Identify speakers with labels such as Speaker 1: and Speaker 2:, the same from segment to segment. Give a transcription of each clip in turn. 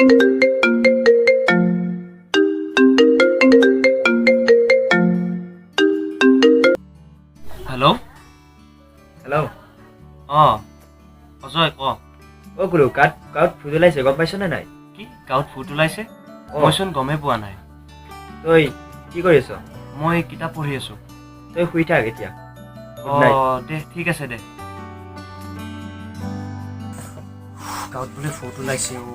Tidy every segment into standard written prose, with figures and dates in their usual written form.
Speaker 1: Hello?
Speaker 2: Hello.
Speaker 1: Ajoy, ko.
Speaker 2: Guru, cut food লাইছে গম পাইছ না নাই?
Speaker 1: কি কাউট ফুট ওলাইছে? মইছন গমে পোৱা নাই।
Speaker 2: তই কি কৰি আছ?
Speaker 1: মই কিতাপ পঢ়ি আছো।
Speaker 2: তই শুই থাক এতিয়া।
Speaker 1: দে ঠিক আছে দে। কাউট বুলে ফুট ওলাইছে ও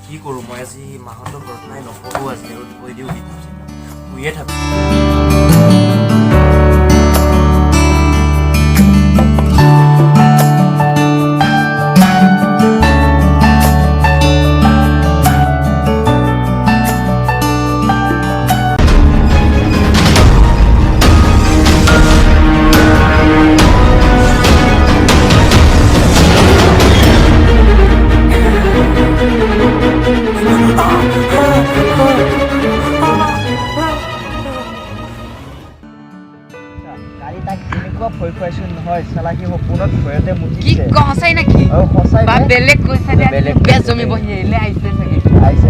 Speaker 1: কি কৰো মই আজি মাহতৰ ঘৰত নাই নপঢ়ো আজি আৰু কৈ দিও কিতাপ শুইয়ে থাকো।
Speaker 3: কি কহসাই নাকি?
Speaker 2: সঁচাই
Speaker 3: বা বেলেগ কৈছে দে বেজ জমি বহি এলে আইছে চাগে।
Speaker 2: আইছে